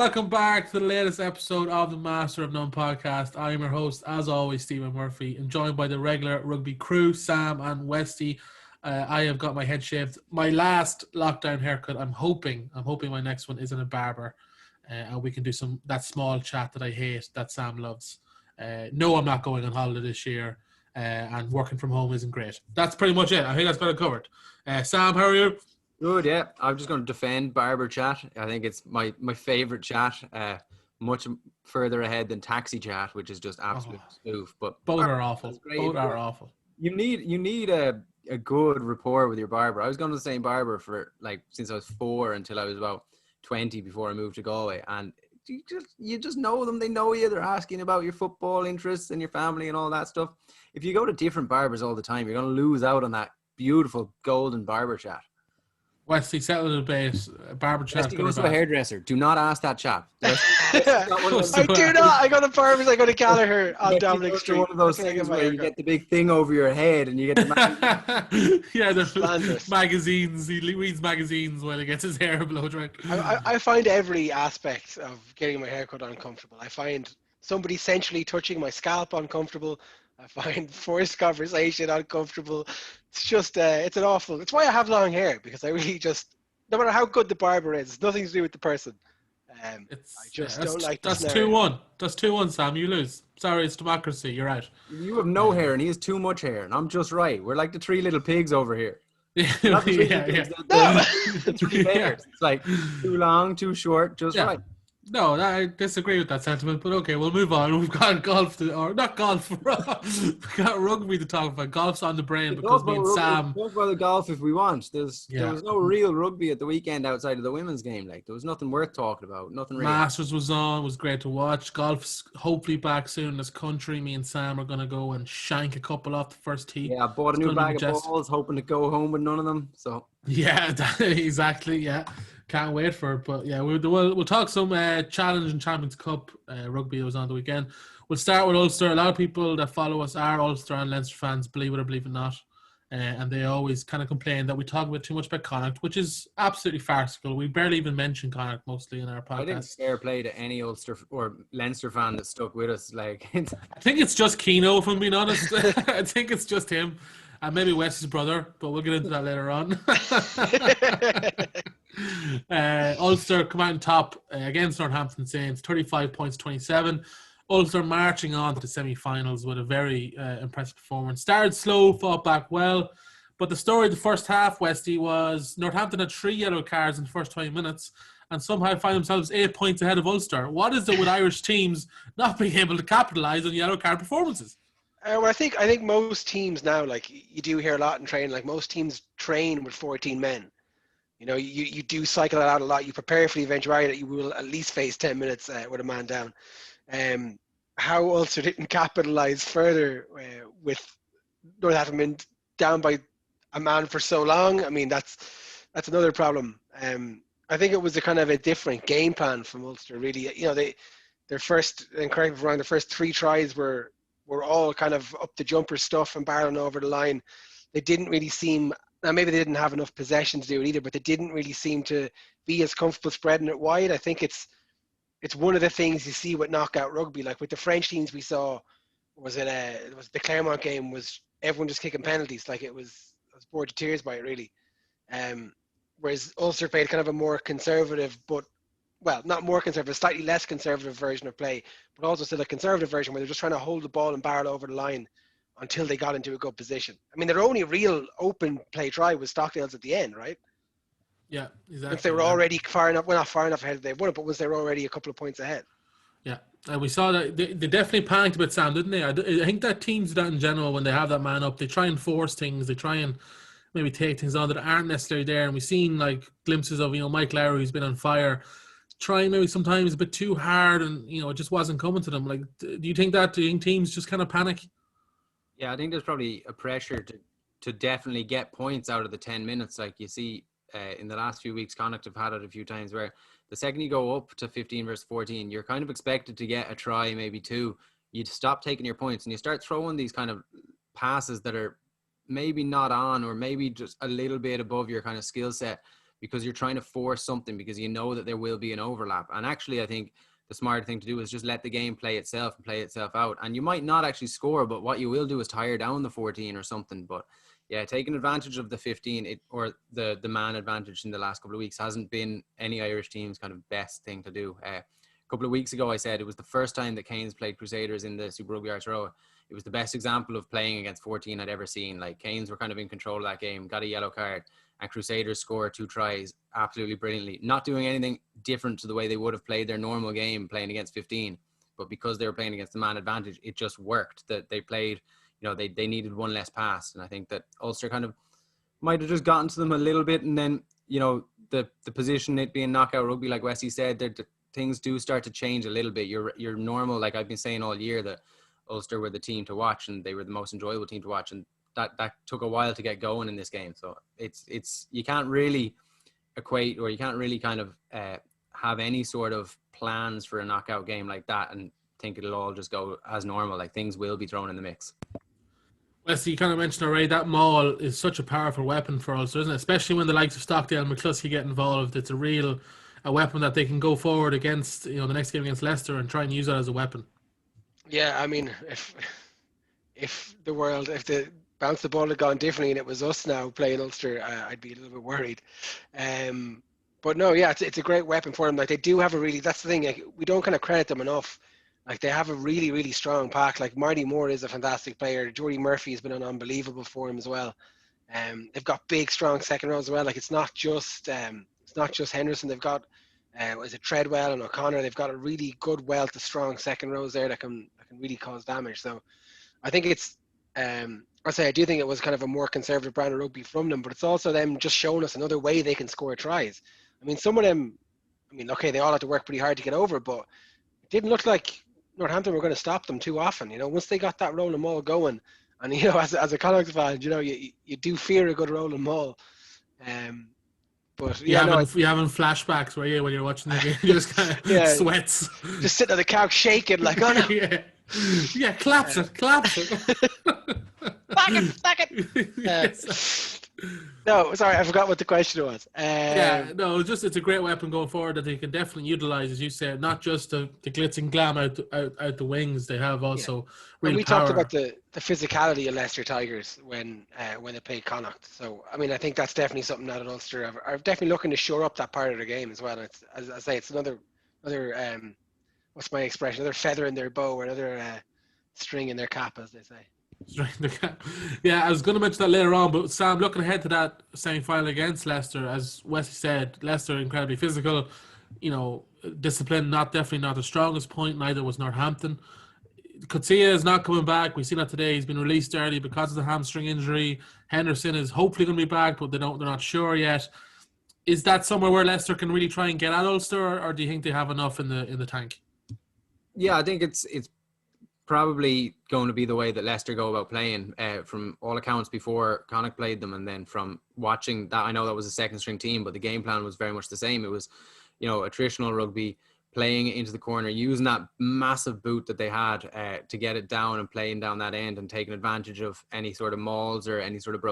welcome back to the latest episode of the Master of None podcast. I am your host, as always, Stephen Murphy, and joined by the regular rugby crew, Sam and Westy. I have got my head shaved. My last lockdown haircut. I'm hoping my next one isn't a barber, and we can do that small chat that I hate that Sam loves. No, I'm not going on holiday this year, and working from home isn't great. That's pretty much it. I think that's got it covered. Sam, how are you? Good, yeah. I'm just going to defend barber chat. I think it's my favorite chat, much further ahead than taxi chat, which is just absolute spoof. But both are awful. Both are awful. You need a good rapport with your barber. I was going to the same barber for since I was 4 until I was about 20 before I moved to Galway, and you just know them. They know you. They're asking about your football interests and your family and all that stuff. If you go to different barbers all the time, you're going to lose out on that beautiful golden barber chat. Wesley, settle the base. Barber chat. Wesley goes to a hairdresser. Do not ask that chap. I do not. I go to barbers. I go to Gallagher on Dominic Street. One of those things where you get the big thing over your head and you get the yeah, there's magazines. He reads magazines while he gets his hair blow dried. I find every aspect of getting my haircut uncomfortable. I find somebody sensually touching my scalp uncomfortable. I find forced conversation uncomfortable. It's just, it's why I have long hair, because I really just, no matter how good the barber is, it's nothing to do with the person. I just don't like this. That's 2-1. That's 2-1, Sam. You lose. Sorry, it's democracy. You're out. You have no hair and he has too much hair, and I'm just right. We're like the 3 little pigs over here. The three bears. It's like too long, too short, just right. No, I disagree with that sentiment, but okay, we'll move on. We've got golf not golf. We've got rugby to talk about. Golf's on the brain because me and Sam. Talk about the golf if we want. There was no real rugby at the weekend outside of the women's game. There was nothing worth talking about. Nothing really. Masters was on. It was great to watch. Golf's hopefully back soon in this country. Me and Sam are going to go and shank a couple off the first tee. Yeah, I bought a new bag of balls, hoping to go home with none of them. So. Yeah, exactly. Yeah. Can't wait for it, but yeah, we'll talk some Challenge and Champions Cup rugby that was on the weekend. We'll start with Ulster. A lot of people that follow us are Ulster and Leinster fans, believe it or believe it not, and they always kind of complain that we talk about too much about Connacht, which is absolutely farcical. We barely even mention Connacht mostly in our podcast. I think it's fair play to any Ulster or Leinster fan that stuck with us. I think it's just Keano, if I'm being honest. I think it's just him. And maybe Wes's brother, but we'll get into that later on. Ulster come out on top against Northampton Saints, 35 points, 27. Ulster marching on to the semi-finals with a very impressive performance. Started slow, fought back well. But the story of the first half, Westy, was Northampton had 3 yellow cards in the first 20 minutes and somehow find themselves 8 points ahead of Ulster. What is it with Irish teams not being able to capitalise on yellow card performances? Well, I think most teams now, you do hear a lot in training, most teams train with 14 men. You know, you do cycle it out a lot. You prepare for the eventuality that you will at least face 10 minutes with a man down. How Ulster didn't capitalise further with Northampton down by a man for so long, I mean, that's another problem. I think it was a kind of a different game plan from Ulster, really. You know, their first, and correct me if I'm wrong, the first 3 tries were all kind of up the jumper stuff and barreling over the line. They didn't really seem, now maybe they didn't have enough possession to do it either, but they didn't really seem to be as comfortable spreading it wide. I think it's one of the things you see with knockout rugby, like with the French teams we saw, it was the Clermont game, was everyone just kicking penalties. I was bored to tears by it, really. Whereas Ulster played kind of a more conservative, not more conservative, slightly less conservative version of play, but also still a conservative version where they're just trying to hold the ball and barrel over the line until they got into a good position. I mean, their only real open play try was Stockdale's at the end, right? Yeah, exactly. If they were already far enough, not far enough ahead, they won it, but was they already a couple of points ahead? Yeah, we saw that they definitely panicked a bit, Sam, didn't they? I think that teams do that in general when they have that man up. They try and force things. They try and maybe take things on that aren't necessarily there. And we've seen glimpses of Mike Lowry, who's been on fire, trying maybe sometimes a bit too hard, and it just wasn't coming to them. Do you think teams just kind of panic? Yeah, I think there's probably a pressure to definitely get points out of the 10 minutes. Like you see in the last few weeks, Connacht have had it a few times where the second you go up to 15 versus 14, you're kind of expected to get a try, maybe 2. You stop taking your points and you start throwing these kind of passes that are maybe not on, or maybe just a little bit above your kind of skill set, because you're trying to force something because you know that there will be an overlap. And actually, I think the smart thing to do is just let the game play itself and play itself out. And you might not actually score, but what you will do is tire down the 14 or something. But yeah, taking advantage of the 15 or the man advantage in the last couple of weeks hasn't been any Irish team's kind of best thing to do. A couple of weeks ago, I said it was the first time that Canes played Crusaders in the Super Rugby Aotearoa. It was the best example of playing against 14 I'd ever seen. Like, Canes were kind of in control of that game, got a yellow card, and Crusaders scored 2 tries absolutely brilliantly, not doing anything different to the way they would have played their normal game playing against 15. But because they were playing against the man advantage, it just worked. That they played, they needed one less pass. And I think that Ulster kind of might have just gotten to them a little bit. And then, the position, it being knockout rugby, like Wesley said, the things do start to change a little bit. You're normal, like I've been saying all year, that Ulster were the team to watch and they were the most enjoyable team to watch. And that took a while to get going in this game. So it's you can't really equate, or you can't really kind of have any sort of plans for a knockout game like that and think it'll all just go as normal. Like, things will be thrown in the mix. Wesley, you kind of mentioned already, that maul is such a powerful weapon for Ulster, isn't it? Especially when the likes of Stockdale and McCluskey get involved. It's a weapon that they can go forward against, the next game against Leicester and try and use that as a weapon. Yeah, I mean, if the bounce the ball had gone differently and it was us now playing Ulster, I'd be a little bit worried. But no, yeah, it's a great weapon for them. Like, they do have that's the thing, like, we don't kind of credit them enough. Like, they have a really, really strong pack. Like, Marty Moore is a fantastic player. Jordy Murphy has been an unbelievable for him as well. They've got big, strong second rows as well. Like, it's not just Henderson. They've got is it Treadwell and O'Connor. They've got a really good wealth of strong second rows there that can really cause damage. So I think I do think it was kind of a more conservative brand of rugby from them, but it's also them just showing us another way they can score tries. I mean, some of them, okay, they all had to work pretty hard to get over, but it didn't look like Northampton were going to stop them too often. Once they got that rolling maul going, and as a Connacht fan, you do fear a good rolling maul. But you having flashbacks where when you're watching the game, you just kind of sweats, just sitting on the couch shaking like, oh no. Yeah, claps it. Back it. Yes. No, sorry, I forgot what the question was. It's a great weapon going forward that they can definitely utilize, as you said, not just the glitz and glam out the wings. They have also real we power. talked about the physicality of Leicester Tigers when they played Connacht. So I mean, I think that's definitely something that at Ulster are definitely looking to shore up that part of their game as well. It's, as I say, it's another what's my expression? Another feather in their bow, or another string in their cap, as they say. Yeah, I was going to mention that later on, but Sam, looking ahead to that semi-final against Leicester, as Wesley said, Leicester incredibly physical, discipline definitely not the strongest point, neither was Northampton. Coetzee is not coming back. We've seen that today. He's been released early because of the hamstring injury. Henderson is hopefully going to be back, but they're not sure yet. Is that somewhere where Leicester can really try and get at Ulster, or do you think they have enough in the tank? Yeah, I think it's probably going to be the way that Leicester go about playing, from all accounts before Connacht played them, and then from watching that. I know that was a second string team, but the game plan was very much the same. It was, attritional rugby, playing into the corner, using that massive boot that they had to get it down and playing down that end and taking advantage of any sort of mauls or any sort of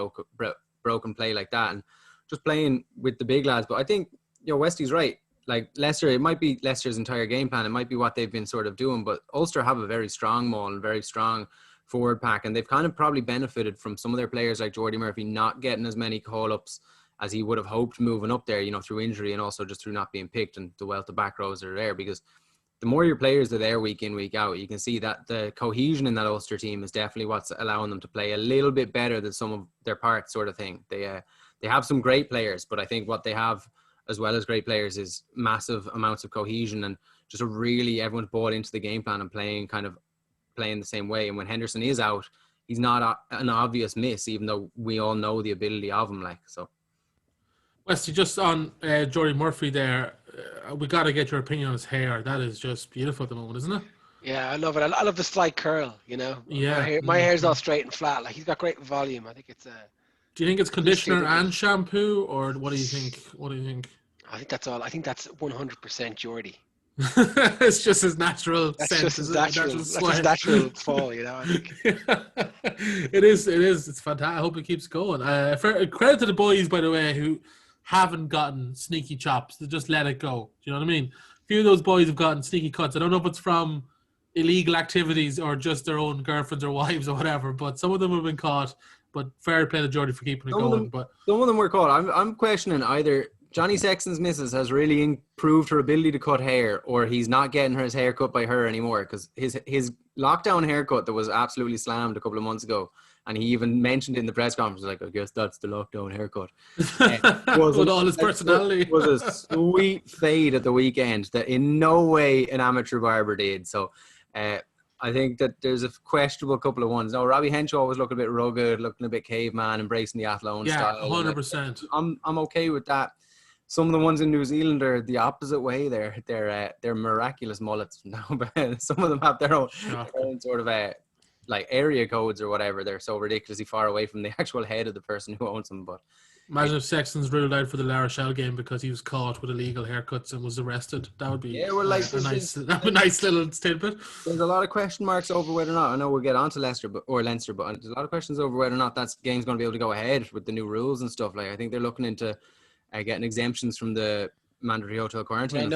broken play like that, and just playing with the big lads. But I think, Westy's right. Like, Leicester, it might be Leicester's entire game plan. It might be what they've been sort of doing, but Ulster have a very strong maul and very strong forward pack, and they've kind of probably benefited from some of their players like Jordy Murphy not getting as many call-ups as he would have hoped moving up there, through injury and also just through not being picked, and the wealth of back rows are there, because the more your players are there week in, week out, you can see that the cohesion in that Ulster team is definitely what's allowing them to play a little bit better than some of their parts sort of thing. They have some great players, but I think what they have as well as great players is massive amounts of cohesion and just everyone's bought into the game plan and playing the same way. And when Henderson is out, he's not an obvious miss, even though we all know the ability of him. Wesley, just on Jordy Murphy there, we got to get your opinion on his hair. That is just beautiful at the moment, isn't it? Yeah, I love it. I love the slight curl, Yeah. My hair's all straight and flat. Like, he's got great volume. I think it's Do you think it's conditioner and shampoo, or what do you think? I think that's all. I think that's 100% Jordy. It's just his natural That's scent. just his natural fall, I think. It is. It's fantastic. I hope it keeps going. For credit to the boys, by the way, who haven't gotten sneaky chops. They just let it go. Do you know what I mean? A few of those boys have gotten sneaky cuts. I don't know if it's from illegal activities or just their own girlfriends or wives or whatever, but some of them have been caught. But fair play to Jordy for keeping it going. But some of them were caught. I'm questioning either Johnny Sexton's missus has really improved her ability to cut hair, or he's not getting his hair cut by her anymore, because his lockdown haircut that was absolutely slammed a couple of months ago, and he even mentioned it in the press conference, like, I guess that's the lockdown haircut. With all his personality. It was a sweet fade at the weekend that in no way an amateur barber did. So I think that there's a questionable couple of ones. Now, Robbie Henshaw was looking a bit rugged, looking a bit caveman, embracing the Athlone style. Yeah, 100%. I'm okay with that. Some of the ones in New Zealand are the opposite way. They're miraculous mullets now, but some of them have their own sort of like area codes or whatever. They're so ridiculously far away from the actual head of the person who owns them. But imagine if Sexton's ruled out for the La Rochelle game because he was caught with illegal haircuts and was arrested. That would be a nice little tidbit. There's a lot of question marks over whether or not, I know we'll get on to Leinster, but there's a lot of questions over whether or not that game's going to be able to go ahead with the new rules and stuff. Like, I think they're looking into getting exemptions from the mandatory hotel quarantine. I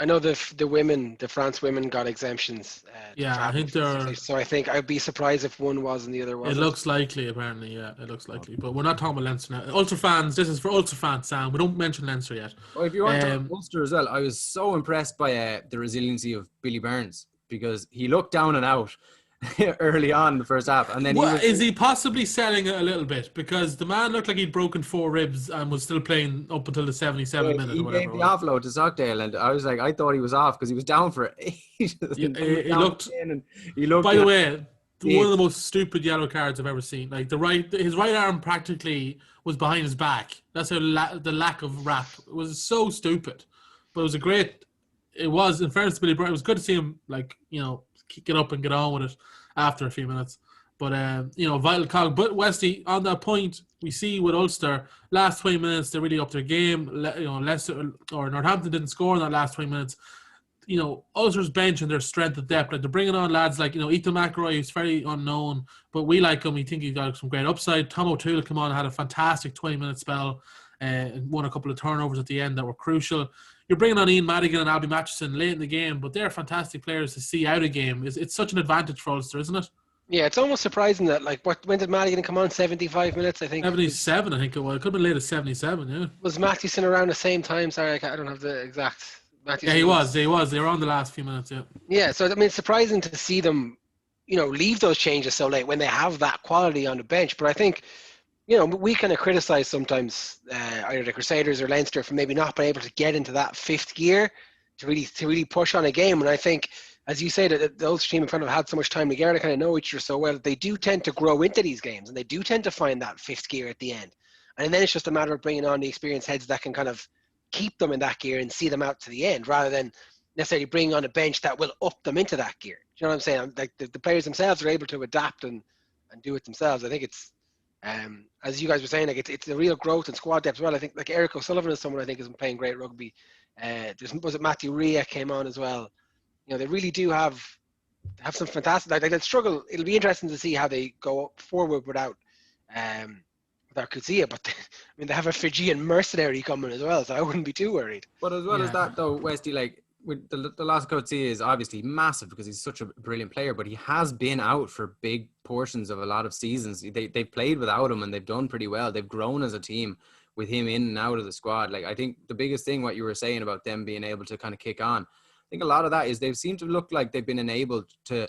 know the women, the France women got exemptions. I think they're. So I think I'd be surprised if one was and the other wasn't. It looks likely, apparently. Yeah, it looks likely. But we're not talking about Leinster now. Ulster fans, this is for Ulster fans, Sam. We don't mention Leinster yet. Well, if you want to talk Ulster as well, I was so impressed by the resiliency of Billy Burns, because he looked down and out early on in the first half, and then is he possibly selling it a little bit, because the man looked like he'd broken 4 ribs and was still playing up until the 77th minute. He or whatever gave the offload to Stockdale, and I was like, I thought he was off because he was down for ages. He looked. By the way, one of the most stupid yellow cards I've ever seen. Like his right arm practically was behind his back. That's how the lack of wrap. It was so stupid, but it was a great. It was, in fairness to Billy Burns, it was good to see him, like, get up and get on with it after a few minutes. But, vital cog. But, Westy, on that point, we see with Ulster, last 20 minutes, they really upped their game. Leicester or Northampton didn't score in that last 20 minutes. Ulster's bench and their strength of depth, like, they're bringing on lads like, Ethan McElroy, who's very unknown, but we like him. We think he's got some great upside. Tom O'Toole came on and had a fantastic 20-minute spell and won a couple of turnovers at the end that were crucial. You're bringing on Ian Madigan and Albie Matchison late in the game, but they're fantastic players to see out a game. It's such an advantage for Ulster, isn't it? Yeah, it's almost surprising that, like, when did Madigan come on? 75 minutes, I think. 77, I think it was. It could have been late as 77, yeah. Was Matthewson around the same time? Sorry, I don't have the exact. Yeah, he was. They were on the last few minutes, yeah. Yeah, so, I mean, it's surprising to see them, leave those changes so late when they have that quality on the bench. But I think, we kind of criticize sometimes either the Crusaders or Leinster for maybe not being able to get into that fifth gear to really push on a game. And I think, as you say, that those teams in front of had so much time together to kind of know each other so well, they do tend to grow into these games, and they do tend to find that fifth gear at the end. And then it's just a matter of bringing on the experienced heads that can kind of keep them in that gear and see them out to the end, rather than necessarily bringing on a bench that will up them into that gear. Do you know what I'm saying? Like the players themselves are able to adapt and do it themselves. I think it's, as you guys were saying, like it's a real growth in squad depth as well. I think like Eric O'Sullivan is someone I think has been playing great rugby. Was it Matthew Ria came on as well? They really do have some fantastic. Like they'll struggle. It'll be interesting to see how they go forward without Kuzia. But they have a Fijian mercenary coming as well, so I wouldn't be too worried. But as well as that, though, Westy, like, with the loss of Coetzee is obviously massive because he's such a brilliant player, but he has been out for big portions of a lot of seasons. They've played without him and they've done pretty well. They've grown as a team with him in and out of the squad. Like, I think the biggest thing, what you were saying about them being able to kind of kick on, I think a lot of that is they've seemed to look like they've been enabled to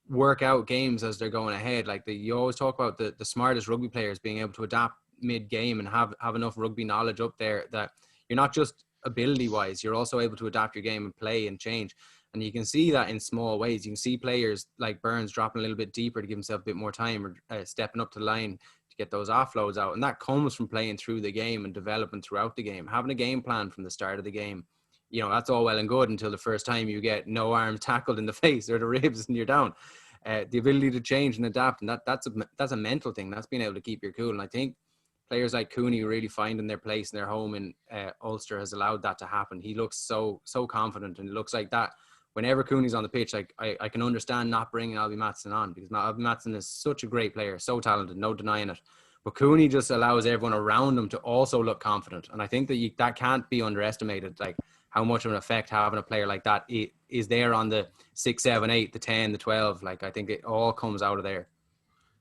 work out games as they're going ahead. Like you always talk about the smartest rugby players being able to adapt mid-game and have enough rugby knowledge up there that you're not just ability-wise, you're also able to adapt your game and play and change. And you can see that in small ways. You can see players like Burns dropping a little bit deeper to give himself a bit more time, or stepping up to the line to get those offloads out. And that comes from playing through the game and developing throughout the game. Having a game plan from the start of the game, that's all well and good until the first time you get no arm tackled in the face or the ribs and you're down. The ability to change and adapt, and that's a mental thing. That's being able to keep your cool. And I think players like Cooney really finding their place in their home in Ulster has allowed that to happen. He looks so confident, and it looks like that whenever Cooney's on the pitch. Like I can understand not bringing Albie Matson on, because Albie Matson is such a great player, so talented, no denying it. But Cooney just allows everyone around him to also look confident. And I think that that can't be underestimated, like how much of an effect having a player like that is there on the 6, 7, 8, the 10, the 12. Like, I think it all comes out of there.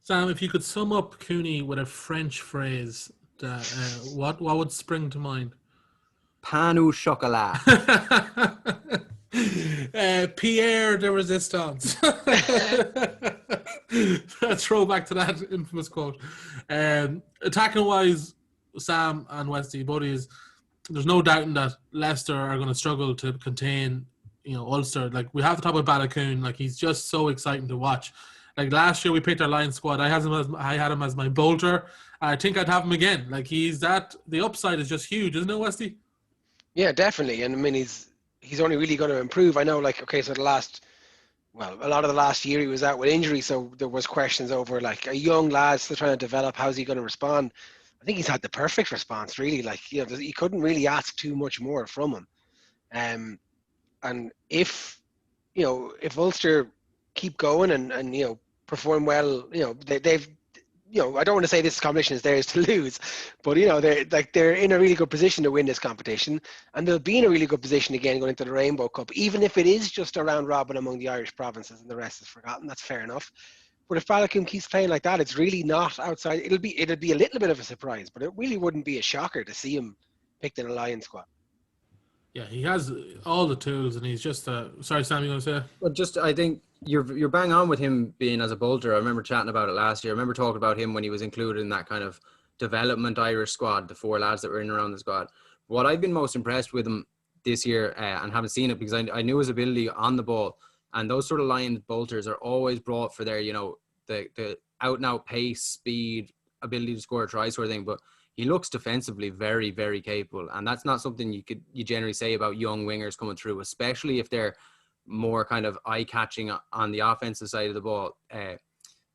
Sam, if you could sum up Cooney with a French phrase, what would spring to mind? Pain au chocolat. Pierre de Resistance. Throwback to that infamous quote. Attacking wise, Sam and Westy, buddies, there's no doubting that Leicester are going to struggle to contain, Ulster. Like, we have to talk about Balakoon. Like, he's just so exciting to watch. Like, last year we picked our Lions squad. I had him as my bolter. I think I'd have him again. Like, the upside is just huge, isn't it, Westy? Yeah, definitely. And I mean, he's only really going to improve. I know, like, okay, so a lot of the last year he was out with injury, so there was questions over, like, a young lad still trying to develop, how's he going to respond? I think he's had the perfect response, really. Like, you couldn't really ask too much more from him. And if Ulster keep going and perform well, they've I don't want to say this competition is theirs to lose, but they're in a really good position to win this competition, and they'll be in a really good position again going into the Rainbow Cup, even if it is just a round robin among the Irish provinces and the rest is forgotten. That's fair enough. But if Balakoon keeps playing like that, it's really not outside. It'll be a little bit of a surprise, but it really wouldn't be a shocker to see him picked in a Lions squad. Yeah, he has all the tools, and he's just sorry, Sam, you going to say? Well, I think you're bang on with him being as a bolter. I remember chatting about it last year. I remember talking about him when he was included in that kind of development Irish squad, the 4 lads that were in around the squad. What I've been most impressed with him this year, and haven't seen it because I knew his ability on the ball, and those sort of Lions bolters are always brought for their, the out and out pace, speed, ability to score a try sort of thing. But he looks defensively very, very capable, and that's not something you generally say about young wingers coming through, especially if they're more kind of eye-catching on the offensive side of the ball.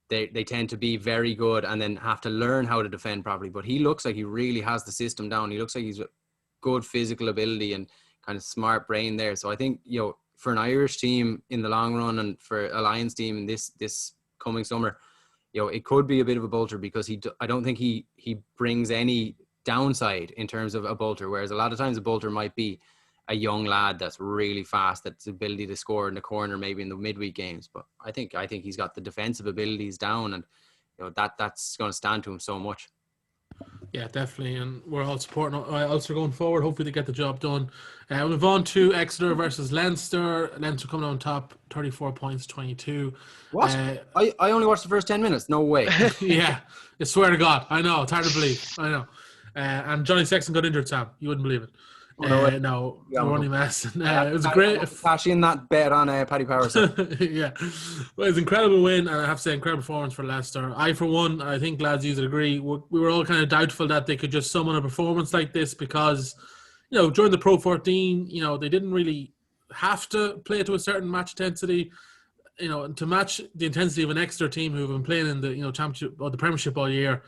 They tend to be very good and then have to learn how to defend properly. But he looks like he really has the system down. He looks like he's good physical ability and kind of smart brain there. So I think, for an Irish team in the long run and for a Lions team in this coming summer, it could be a bit of a bolter because I don't think he brings any downside in terms of a bolter, whereas a lot of times a bolter might be a young lad that's really fast, that's ability to score in the corner, maybe in the midweek games. But I think he's got the defensive abilities down, and that's going to stand to him so much. Yeah, definitely, and we're all supporting Ulster going forward. Hopefully they get the job done. We'll move on to Exeter versus Leinster. Leinster coming on top, 34 points, 22. What? I only watched the first 10 minutes. No way. Yeah, I swear to God. I know, it's hard to believe. I know. And Johnny Sexton got injured, Sam. You wouldn't believe it. No, we're only messing. It was a great. Cash in that bet on Paddy Powers. Yeah, well, it was an incredible win, and I have to say, incredible performance for Leicester. For one, I think lads, you would agree. We were all kind of doubtful that they could just summon a performance like this because, during the Pro 14, they didn't really have to play to a certain match intensity. To match the intensity of an Exeter team who've been playing in the championship or the Premiership all year.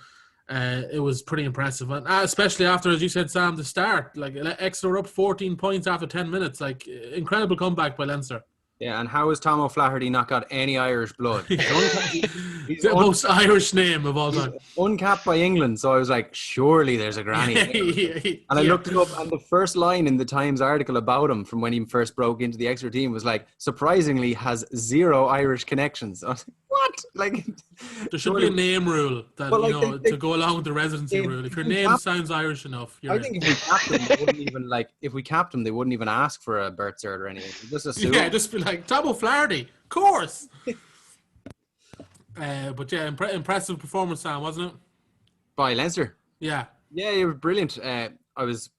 It was pretty impressive, and especially after, as you said, Sam, the start. Like, Exeter were up 14 points after 10 minutes. Like, incredible comeback by Leinster. Yeah, and how has Tom O'Flaherty not got any Irish blood? He's the most Irish name of all time. Uncapped by England, so I was like, surely there's a granny. And I looked it up, and the first line in the Times article about him from when he first broke into the Exeter team was like, surprisingly has 0 Irish connections. I was like, what? Like, there should be a name rule that to go along with the residency rule. If your name sounds Irish enough, I think if we capped him, they wouldn't even they wouldn't even ask for a birth cert or anything. Just assume. Yeah, just be like Tom O'Flaherty, of course. But yeah, impressive performance, Sam, wasn't it? By Leinster. Yeah, it was brilliant. I was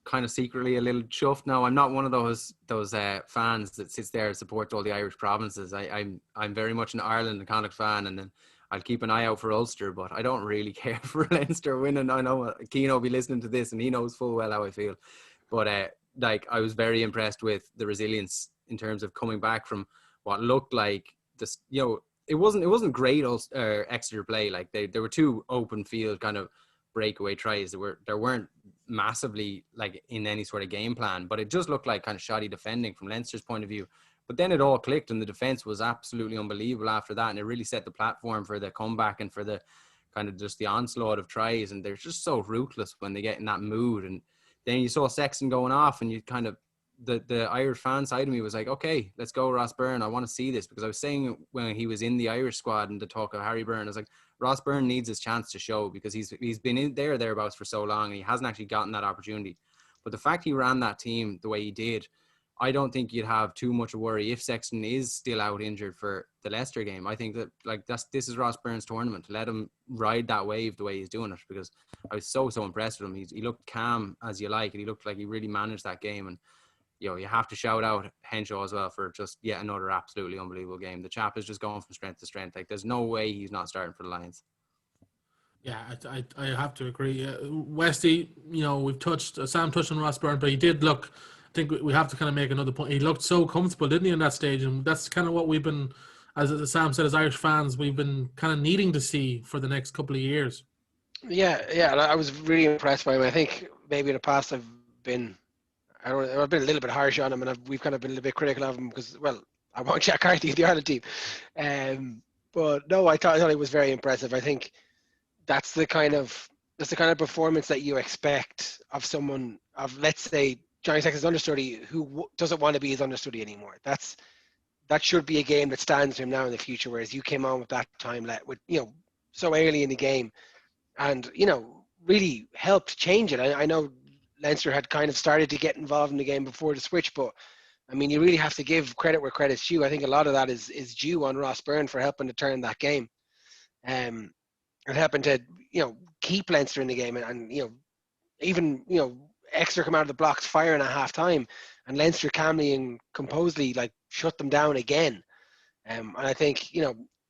kind of secretly a little chuffed. Now, I'm not one of those fans that sits there and supports all the Irish provinces. I'm very much an Ireland and Connacht fan, and then I'll keep an eye out for Ulster, but I don't really care for Leinster winning. I know Keane will be listening to this, and he knows full well how I feel. But I was very impressed with the resilience in terms of coming back from what looked like this. It wasn't great Exeter play. Like, there were 2 open field kind of breakaway tries. There weren't massively like in any sort of game plan, but it just looked like kind of shoddy defending from Leinster's point of view. But then it all clicked, and the defense was absolutely unbelievable after that, and it really set the platform for the comeback and for the kind of just the onslaught of tries, and they're just so ruthless when they get in that mood. And then you saw Sexton going off, and you kind of, the Irish fan side of me was like, okay, let's go Ross Byrne. I want to see this, because I was saying when he was in the Irish squad and the talk of Harry Byrne, I was like, Ross Byrne needs his chance to show, because he's been in thereabouts for so long and he hasn't actually gotten that opportunity. But the fact he ran that team the way he did, I don't think you'd have too much of worry if Sexton is still out injured for the Leicester game. I think that this is Ross Byrne's tournament. Let him ride that wave the way he's doing it, because I was so impressed with him. He looked calm as you like, and he looked like he really managed that game. And you have to shout out Henshaw as well for just yet another absolutely unbelievable game. The chap is just going from strength to strength. Like, there's no way he's not starting for the Lions. Yeah, I have to agree. Westy, we've touched, Sam touched on Ross Byrne, but he did look, I think we have to kind of make another point. He looked so comfortable, didn't he, in that stage? And that's kind of what we've been, as Sam said, as Irish fans, we've been kind of needing to see for the next couple of years. Yeah, I was really impressed by him. I think maybe in the past I've been a little bit harsh on him, and we've kind of been a little bit critical of him because, well, I want Jack Carthy in the Ireland team. But no, I thought he was very impressive. I think that's the kind of performance that you expect of someone of, let's say, Johnny Sexton's understudy who doesn't want to be his understudy anymore. That should be a game that stands to him now in the future. Whereas you came on with that time so early in the game, and really helped change it. I know Leinster had kind of started to get involved in the game before the switch, but I mean, you really have to give credit where credit's due. I think a lot of that is due on Ross Byrne for helping to turn that game. And helping to keep Leinster in the game, and even Exeter come out of the blocks firing at half time, and Leinster calmly and composedly shut them down again. And I think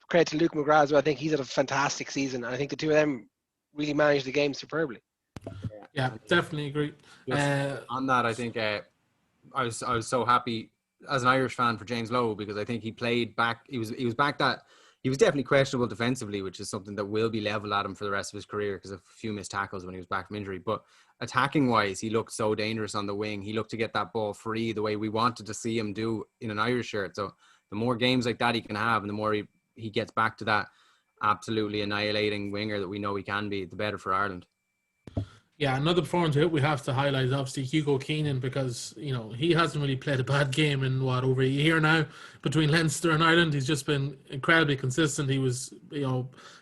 credit to Luke McGrath as well. I think he's had a fantastic season, and I think the two of them really managed the game superbly. Yeah, definitely agree. On that, I think I was so happy as an Irish fan for James Lowe, because I think he played back. He was back that. He was definitely questionable defensively, which is something that will be leveled at him for the rest of his career because of a few missed tackles when he was back from injury. But attacking-wise, he looked so dangerous on the wing. He looked to get that ball free the way we wanted to see him do in an Irish shirt. So the more games like that he can have, and the more he gets back to that absolutely annihilating winger that we know he can be, the better for Ireland. Yeah, another performance we have to highlight is obviously Hugo Keenan, because he hasn't really played a bad game in over a year now between Leinster and Ireland. He's just been incredibly consistent. He was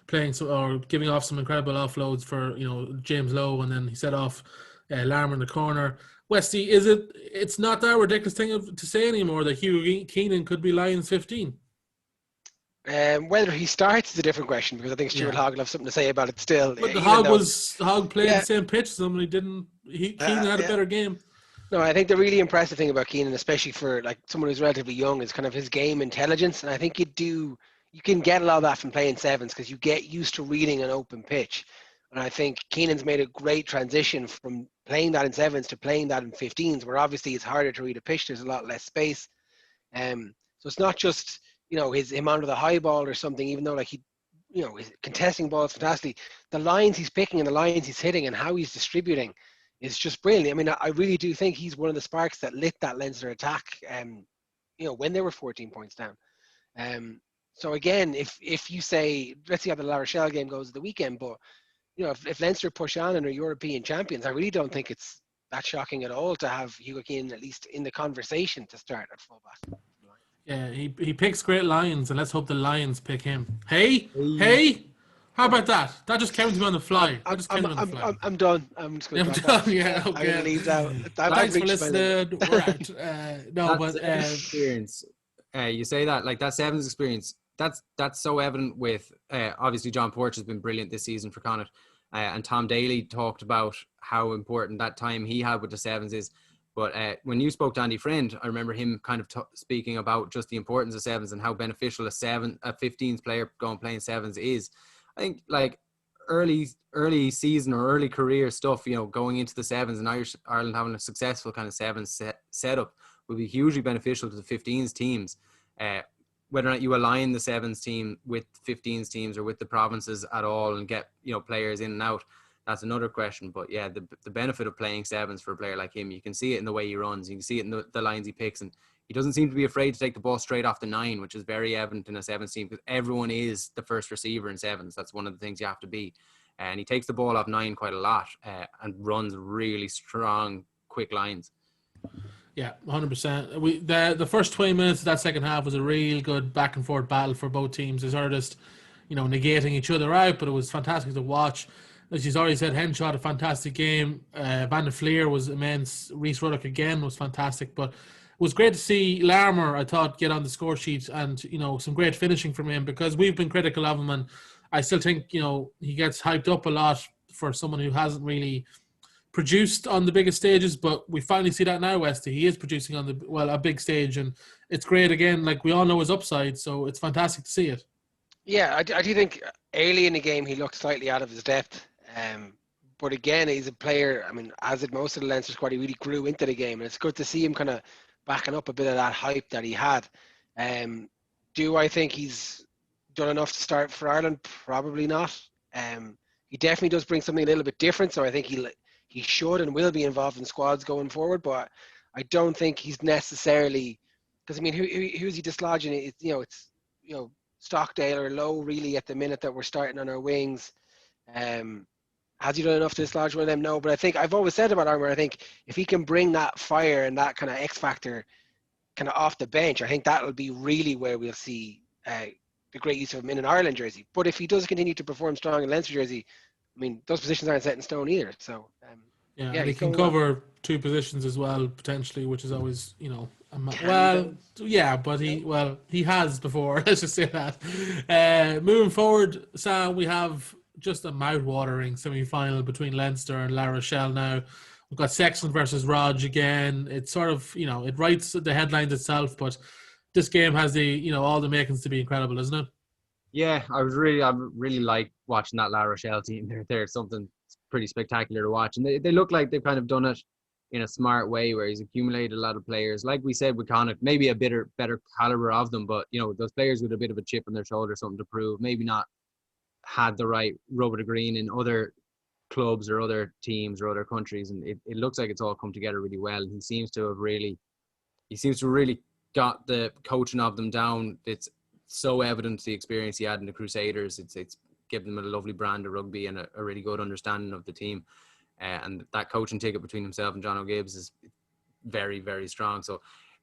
playing or giving off some incredible offloads for James Lowe, and then he set off Larmer in the corner. Westy, it's not that ridiculous thing to say anymore that Hugo Keenan could be Lions 15? Whether he starts is a different question, because I think Stuart Hogg will have something to say about it still. But Hogg played the same pitch as him, and Keenan had a better game. No, I think the really impressive thing about Keenan, especially for someone who's relatively young, is kind of his game intelligence. And I think you can get a lot of that from playing sevens, because you get used to reading an open pitch. And I think Keenan's made a great transition from playing that in sevens to playing that in 15s, where obviously it's harder to read a pitch. There's a lot less space. So it's not just him under the high ball or something, even though his contesting balls fantastically. The lines he's picking and the lines he's hitting and how he's distributing is just brilliant. I mean, I really do think he's one of the sparks that lit that Leinster attack, when they were 14 points down. So again, if you say, let's see how the La Rochelle game goes at the weekend, but if Leinster push on and are European champions, I really don't think it's that shocking at all to have Hugo Keenan at least in the conversation to start at fullback. Yeah, he picks great Lions, and let's hope the Lions pick him. Hey, how about that? That just came to me on the fly. I'm done. I'm just going to done. Yeah, okay. I'm going to leave that. Thanks for listening. We're out. Experience. You say that, that sevens experience. That's so evident with obviously John Porch has been brilliant this season for Connacht, and Tom Daly talked about how important that time he had with the sevens is. But when you spoke to Andy Friend, I remember him kind of speaking about just the importance of sevens and how beneficial a 15s player going playing sevens is. I think early season or early career stuff, going into the sevens and Ireland having a successful kind of sevens setup would be hugely beneficial to the 15s teams. Whether or not you align the sevens team with 15s teams or with the provinces at all and get players in and out, that's another question. But yeah, the benefit of playing sevens for a player like him, you can see it in the way he runs. You can see it in the lines he picks, and he doesn't seem to be afraid to take the ball straight off the 9, which is very evident in a sevens team because everyone is the first receiver in sevens. That's one of the things you have to be. And he takes the ball off 9 quite a lot and runs really strong, quick lines. Yeah, 100%. The first 20 minutes of that second half was a real good back and forth battle for both teams. They sort of just, negating each other out, but it was fantastic to watch. As she's already said, Henshaw had a fantastic game. Van der Fleer was immense. Reece Ruddock again was fantastic. But it was great to see Larmer, I thought, get on the score sheet and, some great finishing from him because we've been critical of him. And I still think, he gets hyped up a lot for someone who hasn't really produced on the biggest stages. But we finally see that now, Westy. He is producing on a big stage. And it's great again. Like, we all know his upside. So it's fantastic to see it. Yeah, I do think early in the game he looked slightly out of his depth. But again, he's a player, as did most of the Leinster squad, he really grew into the game. And it's good to see him kind of backing up a bit of that hype that he had. Do I think he's done enough to start for Ireland? Probably not. He definitely does bring something a little bit different. So I think he should and will be involved in squads going forward. But I don't think he's necessarily, because who's he dislodging? It's Stockdale or Lowe really at the minute that we're starting on our wings. Has he done enough to dislodge one of them? No, but I think I've always said about Armour, I think if he can bring that fire and that kind of X factor kind of off the bench, I think that'll be really where we'll see the great use of him in an Ireland jersey. But if he does continue to perform strong in Leinster jersey, those positions aren't set in stone either. So and he can cover 2 positions as well potentially, which is always he has before. Let's just say that. Moving forward, Sam, we have just a mouth-watering semi-final between Leinster and La Rochelle now. We've got Sexton versus Rog again. It's sort of, it writes the headlines itself, but this game has the, all the makings to be incredible, isn't it? Yeah, I really like watching that La Rochelle team. They're something pretty spectacular to watch. And they look like they've kind of done it in a smart way where he's accumulated a lot of players. Like we said with Connacht, maybe a better caliber of them, but, those players with a bit of a chip on their shoulder, something to prove, maybe not had the right rub of the green in other clubs or other teams or other countries, and it looks like it's all come together really well. He seems to really got the coaching of them down. It's so evident the experience he had in the Crusaders. It's given them a lovely brand of rugby and a really good understanding of the team, and that coaching ticket between himself and John O'Gibbs is very, very strong. So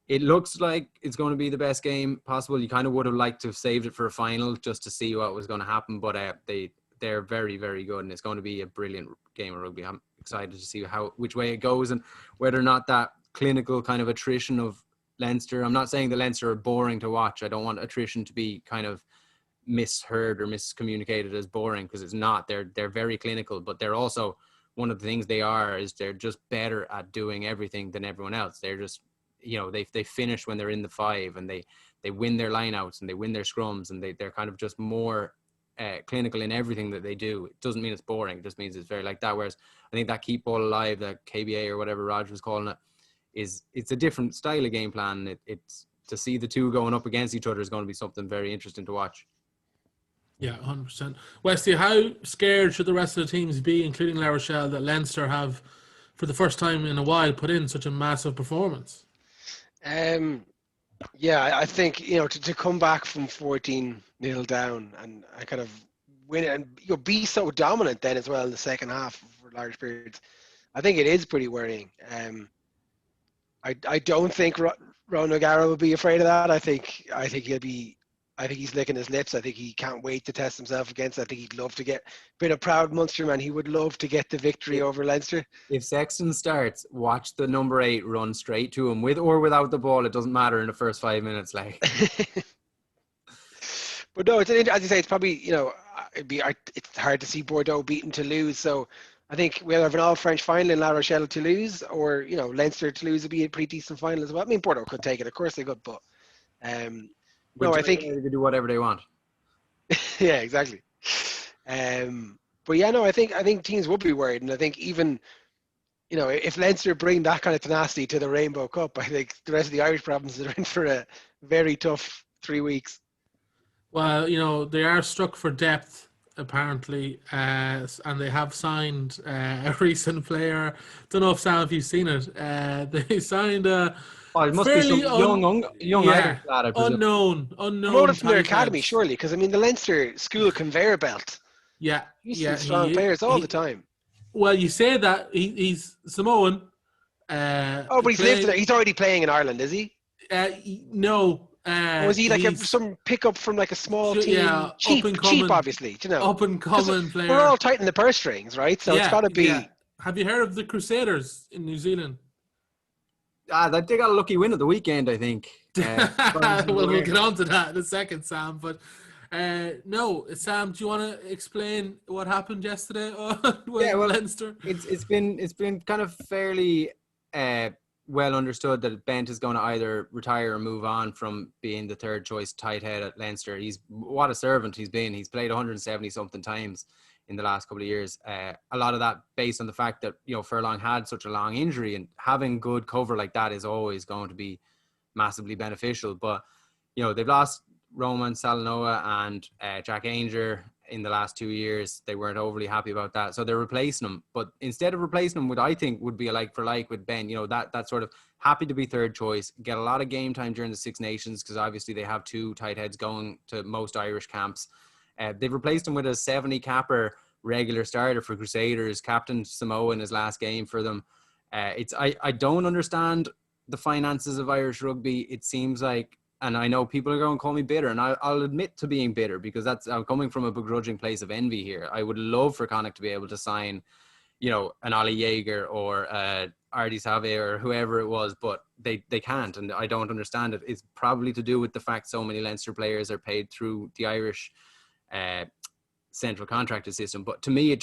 it looks like it's going to be the best game possible. You kind of would have liked to have saved it for a final just to see what was going to happen, but they're very, very good, and it's going to be a brilliant game of rugby. I'm excited to see which way it goes and whether or not that clinical kind of attrition of Leinster. I'm not saying the Leinster are boring to watch. I don't want attrition to be kind of misheard or miscommunicated as boring, because it's not. They're very clinical, but they're also, one of the things they're just better at doing everything than everyone else. They're just, they finish when they're in the 5, and they win their lineouts and they win their scrums, and they're kind of just more clinical in everything that they do. It doesn't mean it's boring. It just means it's very like that. Whereas I think that keep ball alive, that KBA or whatever Rog was calling it, it's a different style of game plan. It's to see the two going up against each other is going to be something very interesting to watch. Yeah, 100%. Westy, how scared should the rest of the teams be, including La Rochelle, that Leinster have, for the first time in a while, put in such a massive performance? Yeah, I think, to come back from 14-0 down and I kind of win it and be so dominant then as well in the second half for large periods, I think it is pretty worrying. I don't think Ron O'Gara will be afraid of that. I think he's licking his lips. I think he can't wait to test himself against. I think he'd love to get, being a proud Munster man, he would love to get the victory over Leinster. If Sexton starts, watch the number 8 run straight to him with or without the ball. It doesn't matter in the first 5 minutes. But no, as you say, it's probably, it's hard to see Bordeaux beaten Toulouse. So I think we'll have an all-French final in La Rochelle Toulouse, or, Leinster Toulouse would be a pretty decent final as well. Bordeaux could take it. Of course they could, but no, I think they can do whatever they want. Yeah, exactly. But yeah, no, I think teams would be worried, and I think even, if Leinster bring that kind of tenacity to the Rainbow Cup, I think the rest of the Irish provinces are in for a very tough 3 weeks. Well, they are struck for depth apparently, and they have signed a recent player. Don't know if Sam, if you've seen it. They signed a Oh, it must be fairly some young Irish lad, I presume. unknown Promoted from their tight academy, heads. surely, because I mean the Leinster school conveyor belt. Yeah, Used to yeah. have strong players all the He. time. Well, you say that he's Samoan. Oh, but he's lived there. Playing. He's already playing in Ireland, is he? No. Or was he like He's some pickup from like a small yeah, team? up and Cheap, coming, obviously, you know. up and Because coming we're player. all tight in the purse strings, right? So it's got to Yeah. be. Have you heard of the Crusaders in New Zealand? They got a lucky win at the weekend, I think. We'll get on to that in a second, Sam. But no, Sam, do you want to explain what happened yesterday with Leinster? It's been kind of fairly well understood that Bent is going to either retire or move on from being the third choice tight head at Leinster. What a servant he's been. He's played 170 something times in the last couple of years. A lot of that based on the fact that, Furlong had such a long injury, and having good cover like that is always going to be massively beneficial. But, they've lost Roman Salanoa and Jack Ainger in the last 2 years. They weren't overly happy about that. So they're replacing them. But instead of replacing them, what I think would be a like for like with Ben, that sort of happy to be third choice, get a lot of game time during the Six Nations, because obviously they have two tight heads going to most Irish camps. They've replaced him with a 70 capper regular starter for Crusaders, Captain Samoa in his last game for them. I don't understand the finances of Irish rugby. It seems like, and I know people are going to call me bitter, and I'll admit to being bitter, because I'm coming from a begrudging place of envy here. I would love for Connacht to be able to sign, an Ollie Jaeger or Artie Save or whoever it was, but they can't, and I don't understand it. It's probably to do with the fact so many Leinster players are paid through the Irish central contracted system. But to me, it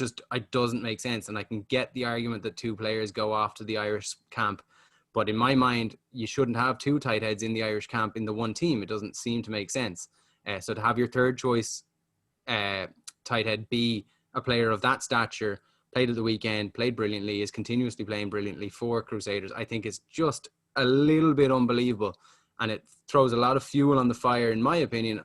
doesn't make sense, and I can get the argument that two players go off to the Irish camp. But in my mind, you shouldn't have two tight heads in the Irish camp in the one team. It doesn't seem to make sense. So to have your third choice tight head be a player of that stature, played at the weekend, played brilliantly, is continuously playing brilliantly for Crusaders, I think is just a little bit unbelievable. And it throws a lot of fuel on the fire, in my opinion,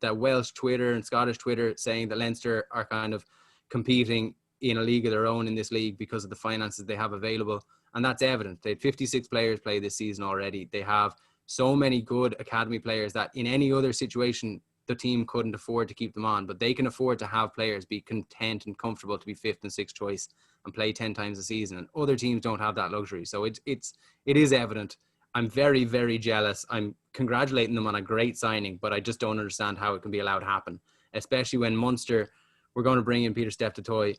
that Welsh Twitter and Scottish Twitter saying that Leinster are kind of competing in a league of their own in this league because of the finances they have available. And that's evident. They had 56 players play this season already. They have so many good academy players that in any other situation, the team couldn't afford to keep them on. But they can afford to have players be content and comfortable to be fifth and sixth choice and play 10 times a season. And other teams don't have that luxury. So it is evident. I'm very, very jealous. I'm congratulating them on a great signing, but I just don't understand how it can be allowed to happen, especially when Munster were going to bring in Peter Steptoe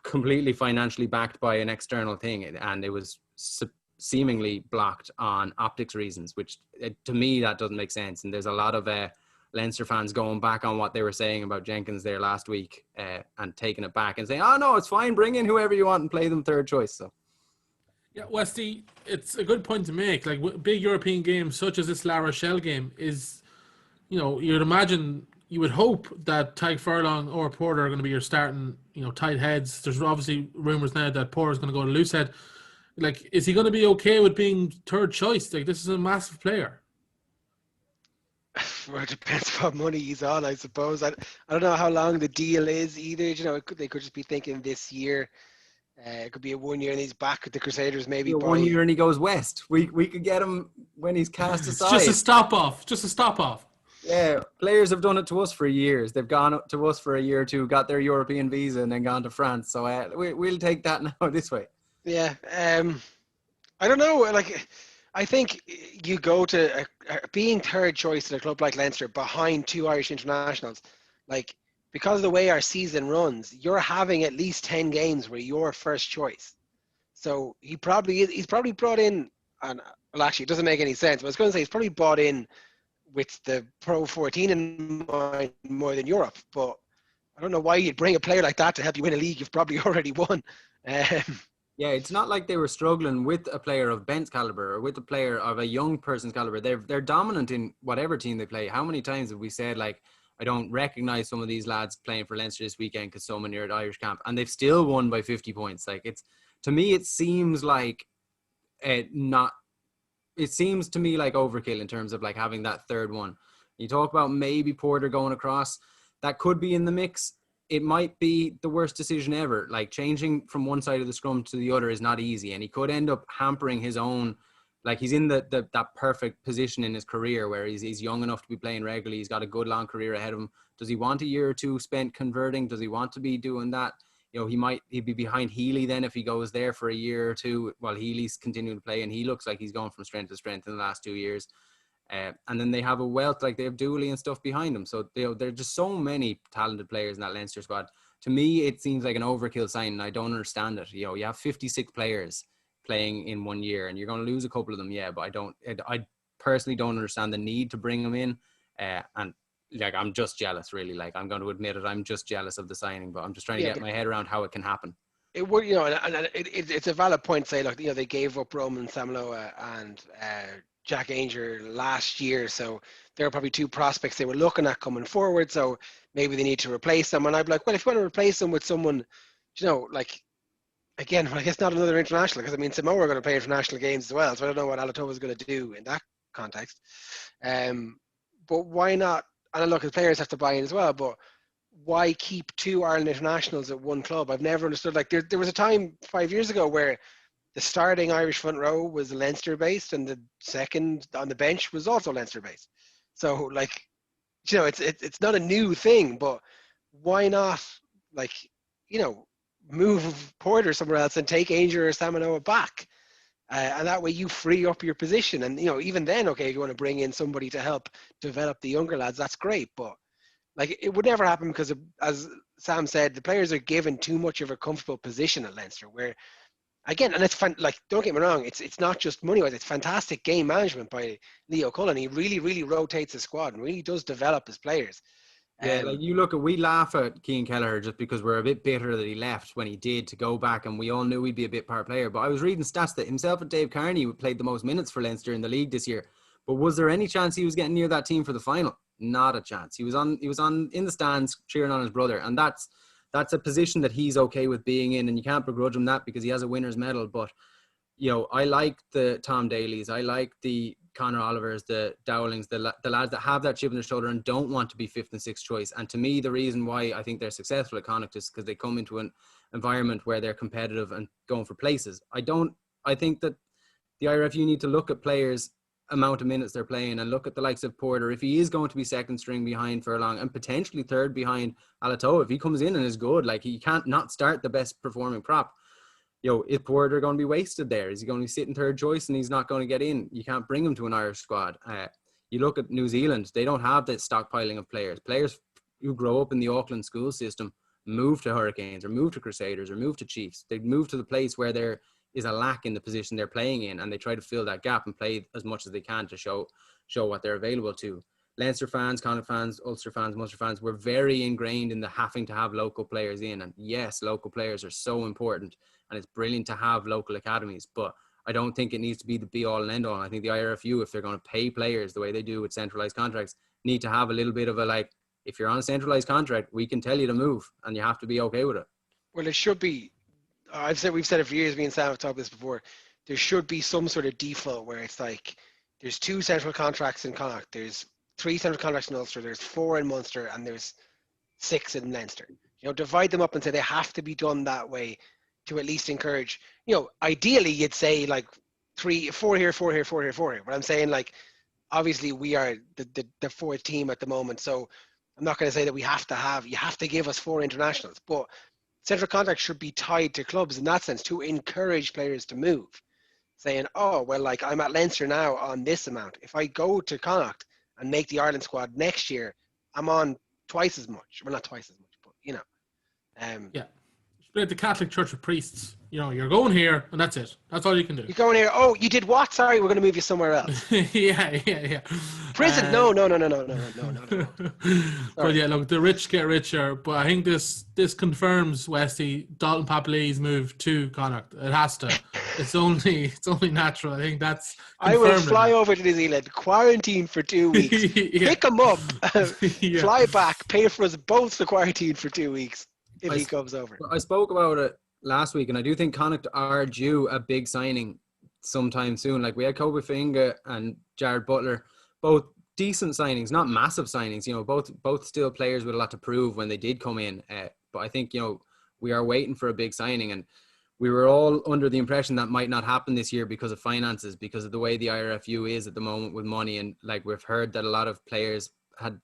completely financially backed by an external thing, and it was seemingly blocked on optics reasons, which to me that doesn't make sense. And there's a lot of Leinster fans going back on what they were saying about Jenkins there last week and taking it back and saying, oh no, it's fine, bring in whoever you want and play them third choice. So yeah, Westy, it's a good point to make. Like big European games such as this La Rochelle game is, you'd imagine, you would hope that Tadhg Furlong or Porter are going to be your starting, tight heads. There's obviously rumours now that Porter is going to go to loosehead. Like, is he going to be okay with being third choice? Like, this is a massive player. Well, it depends what money he's on, I suppose. I don't know how long the deal is either. They could just be thinking this year. It could be a 1 year and he's back at the Crusaders maybe. 1 year and he goes west. We could get him when he's cast aside. Just a stop off. Yeah, players have done it to us for years. They've gone up to us for a year or two, got their European visa, and then gone to France. So we'll take that now this way. Yeah, I don't know. Like, I think you go to being third choice at a club like Leinster behind two Irish internationals. Like, because of the way our season runs, you're having at least 10 games where you're first choice. So he's probably brought in, and well, actually, it doesn't make any sense. But I was going to say he's probably brought in with the Pro 14 in mind more than Europe, but I don't know why you'd bring a player like that to help you win a league you've probably already won. Yeah, it's not like they were struggling with a player of Bent's caliber or with a player of a young person's caliber. They're dominant in whatever team they play. How many times have we said, like, I don't recognize some of these lads playing for Leinster this weekend because so many are at Irish camp, and they've still won by 50 points. Like, to me, it seems like it seems to me like overkill in terms of like having that third one. You talk about maybe Porter going across, that could be in the mix. it might be the worst decision ever. Like changing from one side of the scrum to the other is not easy, and he could end up hampering his own. Like he's in that perfect position in his career where he's young enough to be playing regularly. He's got a good long career ahead of him. Does he want a year or two spent converting? Does he want to be doing that? You know, he'd be behind Healy then if he goes there for a year or two while Healy's continuing to play, and he looks like he's going from strength to strength in the last 2 years. And then they have a wealth, like they have Dooley and stuff behind them. So there are just so many talented players in that Leinster squad. To me, it seems like an overkill sign, and I don't understand it. You know, you have 56 players playing in 1 year, and you're going to lose a couple of them, yeah. But I personally don't understand the need to bring them in. And like, I'm just jealous, really. Like, I'm going to admit it. I'm just jealous of the signing, but I'm just trying to get my head around how it can happen. It would, you know, and it's a valid point to say, look, you know, they gave up Roman Samaloa and Jack Ainger last year, so there are probably two prospects they were looking at coming forward, so maybe they need to replace them. And I'd be like, well, if you want to replace them with someone, you know, like, again, I guess not another international, because I mean, Samoa are going to play international games as well, so I don't know what Alaalatoa is going to do in that context. But why not? And look, the players have to buy in as well, but why keep two Ireland internationals at one club? I've never understood. Like there was a time 5 years ago where the starting Irish front row was Leinster based, and the second on the bench was also Leinster based. So like, you know, it's not a new thing, but why not, like, you know, move Porter somewhere else and take Ainger or Samanoa back, and that way you free up your position. And you know, even then, okay, if you want to bring in somebody to help develop the younger lads, that's great, but like, it would never happen because, as Sam said, the players are given too much of a comfortable position at Leinster. Where, again, and it's fun. Like, don't get me wrong, it's not just money wise. It's fantastic game management by Leo Cullen. He really rotates the squad and really does develop his players. Yeah, like we laugh at Cian Kelleher just because we're a bit bitter that he left when he did to go back, and we all knew he'd be a bit part player. But I was reading stats that himself and Dave Carney played the most minutes for Leinster in the league this year. But was there any chance he was getting near that team for the final? Not a chance. He was on in the stands cheering on his brother, and that's a position that he's okay with being in, and you can't begrudge him that because he has a winner's medal. But you know, I like the Tom Daly's, I like the Conor Olivers, the Dowlings, the lads that have that chip on their shoulder and don't want to be fifth and sixth choice. And to me, the reason why I think they're successful at Connacht is because they come into an environment where they're competitive and going for places. I think that the IRFU need to look at players' amount of minutes they're playing and look at the likes of Porter. If he is going to be second string behind Furlong and potentially third behind Alaalatoa, if he comes in and is good, like, he can't not start the best performing prop. You know, is Porter going to be wasted there? Is he going to be sitting third choice and he's not going to get in? You can't bring him to an Irish squad. You look at New Zealand, they don't have that stockpiling of players. Players who grow up in the Auckland school system move to Hurricanes or move to Crusaders or move to Chiefs. They move to the place where there is a lack in the position they're playing in, and they try to fill that gap and play as much as they can to show what they're available to. Leinster fans, Connacht fans, Ulster fans, Munster fans, we're very ingrained in the having to have local players in. And yes, local players are so important, and it's brilliant to have local academies, but I don't think it needs to be the be-all and end-all. I think the IRFU, if they're going to pay players the way they do with centralised contracts, need to have a little bit of a, like, if you're on a centralised contract, we can tell you to move, and you have to be okay with it. Well, it should be. We've said it for years. Me and Sam have talked this before. There should be some sort of default where it's like there's 2 central contracts in Connacht, there's 3 central contracts in Ulster, there's 4 in Munster, and there's 6 in Leinster. You know, divide them up and say they have to be done that way to at least encourage. You know, ideally you'd say like 4 here, 4 here, 4 here, 4 here. But I'm saying, like, obviously we are the fourth team at the moment, so I'm not going to say that you have to give us 4 internationals, but central contracts should be tied to clubs in that sense to encourage players to move. Saying, oh, well, like, I'm at Leinster now on this amount. If I go to Connacht and make the Ireland squad next year, I'm on twice as much. Well, not twice as much, but, you know. Yeah. It's like the Catholic Church of Priests. You know, you're going here, and that's it. That's all you can do. You're going here. Oh, you did what? Sorry, we're going to move you somewhere else. yeah. Prison? No. But yeah, look, the rich get richer. But I think this confirms, Westy, Dalton Papali's move to Connacht. It has to. It's only natural. I think that's I will fly over to New Zealand, quarantine for 2 weeks, pick him up, fly back, pay for us both the quarantine for 2 weeks if he comes over. I spoke about it last week, and I do think Connacht are due a big signing sometime soon. Like, we had Kobe Fainga and Jared Butler, both decent signings, not massive signings. You know, both still players with a lot to prove when they did come in. But I think, we are waiting for a big signing, and we were all under the impression that might not happen this year because of finances, because of the way the IRFU is at the moment with money. And like we've heard that a lot of players had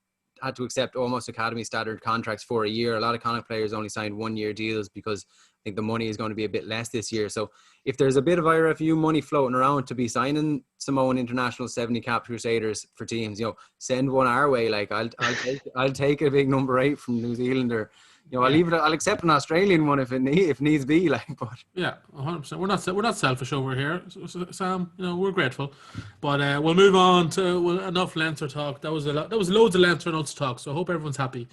to accept almost academy standard contracts for a year. A lot of Connacht players only signed 1-year deals because I think the money is going to be a bit less this year. So if there's a bit of IRFU money floating around to be signing Samoan international 70 cap Crusaders for teams, send one our way. Like I'll take a big number 8 from New Zealand, or I'll accept an Australian one if needs be. Like, but yeah, 100%. We're not selfish over here, Sam. We're grateful, but we'll move on to enough Leinster talk. That was a lot. That was loads of Leinster and Ulster talk. So I hope everyone's happy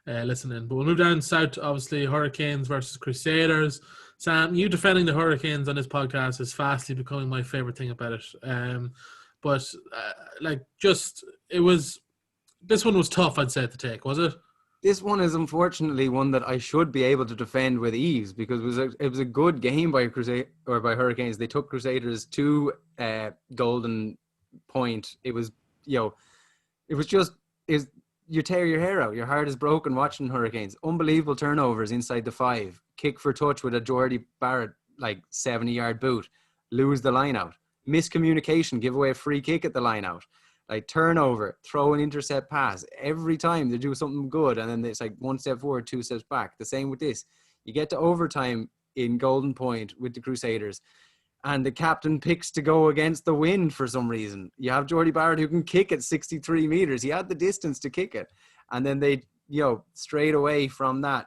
listening. But we'll move down south. Obviously, Hurricanes versus Crusaders. Sam, you defending the Hurricanes on this podcast is fastly becoming my favorite thing about it. This one was tough, I'd say, to take. Was it? This one is unfortunately one that I should be able to defend with ease, because it was a good game by Hurricanes. They took Crusaders to Golden Point. It was you tear your hair out. Your heart is broken watching Hurricanes. Unbelievable turnovers inside the 5. Kick for touch with a Jordy Barrett 70-yard boot. Lose the line out. Miscommunication. Give away a free kick at the line out. Turnover, throw an intercept pass. Every time they do something good, and then it's 1 step forward, 2 steps back. The same with this. You get to overtime in Golden Point with the Crusaders, and the captain picks to go against the wind for some reason. You have Jordy Barrett who can kick at 63 meters. He had the distance to kick it. And then they, straight away from that,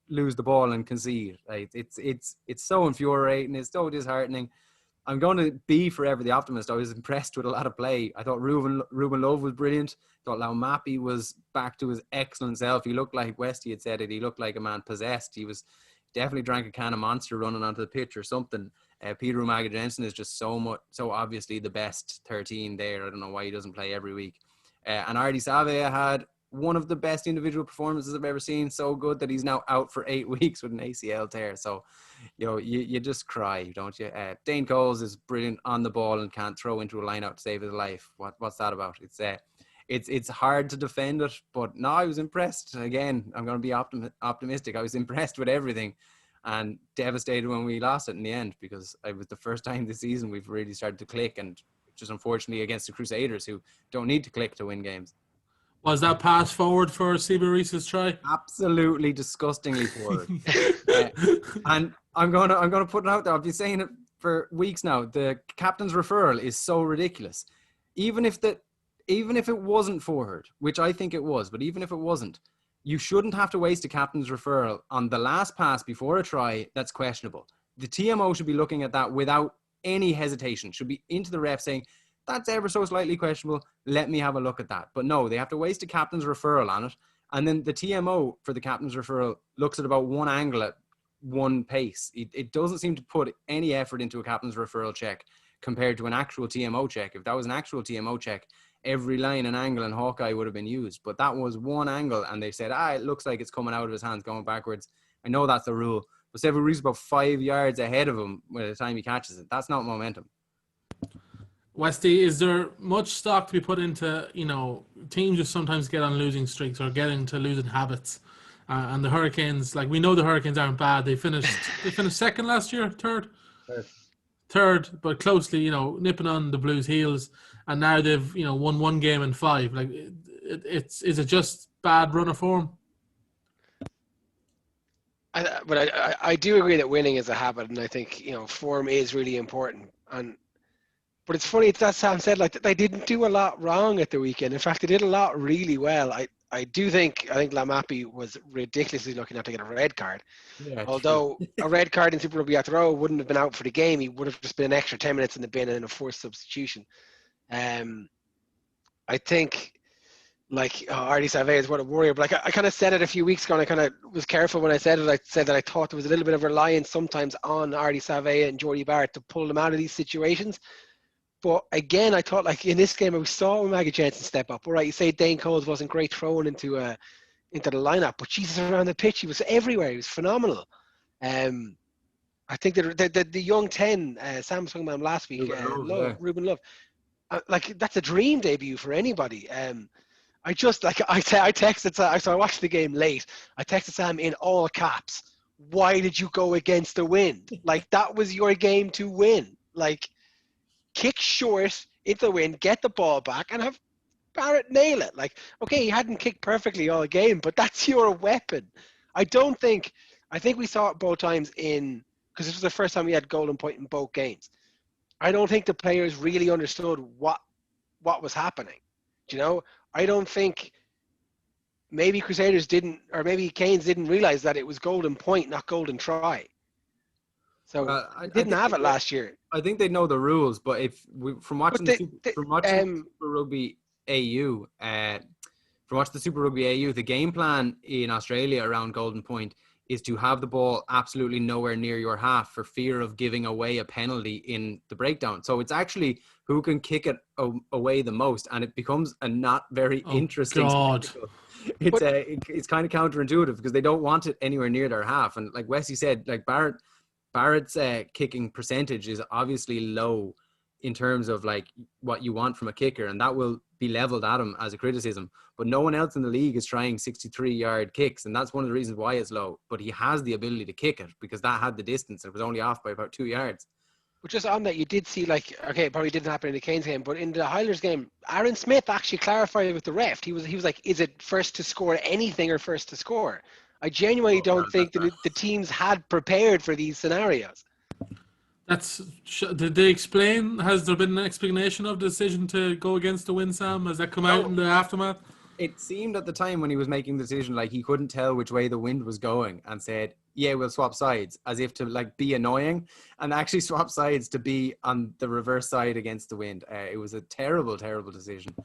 lose the ball and concede. It's so infuriating. It's so disheartening. I'm going to be forever the optimist. I was impressed with a lot of play. I thought Ruben Love was brilliant. I thought Lau Mappy was back to his excellent self. He looked like Westy had said it. He looked like a man possessed. He was definitely drank a can of Monster running onto the pitch or something. Peter Umaga Jensen is just so obviously the best 13 there. I don't know why he doesn't play every week. And Ardi Savea had one of the best individual performances I've ever seen. So good that he's now out for 8 weeks with an ACL tear. So, you just cry, don't you? Dane Coles is brilliant on the ball and can't throw into a line out to save his life. What's that about? It's hard to defend it, but no, I was impressed. Again, I'm going to be optimistic. I was impressed with everything and devastated when we lost it in the end, because it was the first time this season we've really started to click, and just unfortunately against the Crusaders, who don't need to click to win games. Was that pass forward for Siba Reese's try? Absolutely disgustingly forward. And I'm gonna put it out there. I've been saying it for weeks now. The captain's referral is so ridiculous. Even if it wasn't forward, which I think it was, but even if it wasn't, you shouldn't have to waste a captain's referral on the last pass before a try that's questionable. The TMO should be looking at that without any hesitation. Should be into the ref saying, that's ever so slightly questionable. Let me have a look at that. But no, they have to waste a captain's referral on it. And then the TMO for the captain's referral looks at about one angle at one pace. It doesn't seem to put any effort into a captain's referral check compared to an actual TMO check. If that was an actual TMO check, every line and angle in Hawkeye would have been used. But that was one angle, and they said, it looks like it's coming out of his hands going backwards. I know that's the rule. But Sevu Reese about 5 yards ahead of him by the time he catches it. That's not momentum. Westy, is there much stock to be put into, teams just sometimes get on losing streaks or get into losing habits? And the Hurricanes, we know the Hurricanes aren't bad. They finished second last year, third, but closely, nipping on the Blues' heels. And now they've, won 1 game in 5. Is it just bad run of form? I do agree that winning is a habit, and I think form is really important. But it's funny, it's that Sam said, they didn't do a lot wrong at the weekend. In fact, they did a lot really well. I think Lamapi was ridiculously lucky not to get a red card. Yeah, although a red card in Super Rugby Aotearoa wouldn't have been out for the game. He would have just been an extra 10 minutes in the bin and a forced substitution. I think Artie Savea is what a warrior. But I kind of said it a few weeks ago, and I kind of was careful when I said it. I said that I thought there was a little bit of reliance sometimes on Artie Savea and Jordy Barrett to pull them out of these situations. But again, I thought in this game, we saw Umaga Jensen step up. All right, you say Dane Coles wasn't great throwing into the lineup, but Jesus, around the pitch, he was everywhere. He was phenomenal. I think that the young 10, Sam was talking about him last week, Ruben Love, that's a dream debut for anybody. I just like I texted Sam. So I watched the game late. I texted Sam in all caps. Why did you go against the wind? Like that was your game to win. Like kick short into the wind, get the ball back, and have Barrett nail it. Like okay, he hadn't kicked perfectly all game, but that's your weapon. I think we saw it both times because this was the first time we had golden point in both games. I don't think the players really understood what was happening. Do you know? I don't think maybe Crusaders didn't, or maybe Canes didn't realize that it was golden point, not golden try. So I didn't think have it last year. I think they know the rules, but from watching Super Rugby AU, from watching the Super Rugby AU, the game plan in Australia around golden point is to have the ball absolutely nowhere near your half for fear of giving away a penalty in the breakdown. So it's actually who can kick it away the most, and it becoms a not very interesting spectacle. It's kind of counterintuitive because they don't want it anywhere near their half. And like Wesley said, like Barrett's kicking percentage is obviously low in terms of like what you want from a kicker, and that will be leveled at him as a criticism. But no one else in the league is trying 63-yard kicks, and that's one of the reasons why it's low. But he has the ability to kick it because that had the distance. It was only off by about 2 yards. But just on that, you did see like, okay, it probably didn't happen in the Canes game, but in the Highlanders game, Aaron Smith actually clarified with the ref. He was like, is it first to score anything or first to score? I genuinely don't think the teams had prepared for these scenarios. Did they explain? Has there been an explanation of the decision to go against the wind, Sam? Has that come out in the aftermath? It seemed at the time when he was making the decision like he couldn't tell which way the wind was going and said, yeah, we'll swap sides, as if to like be annoying, and actually swap sides to be on the reverse side against the wind. It was a terrible, terrible decision.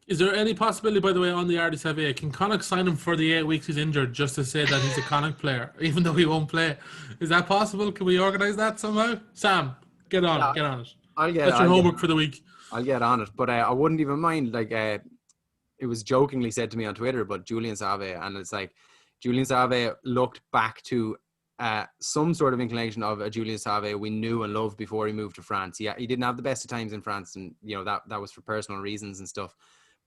Is there any possibility, by the way, on the RDSFA, can Connacht sign him for the 8 weeks he's injured just to say that he's a Connacht player, even though he won't play? Is that possible? Can we organise that somehow? Sam, get on it. That's your homework for the week. I'll get on it, but I wouldn't even mind. Like it was jokingly said to me on Twitter, but Julian Save, and it's like Julian Save looked back to some sort of inclination of a Julian Save we knew and loved before he moved to France. He didn't have the best of times in France, and you know that was for personal reasons and stuff.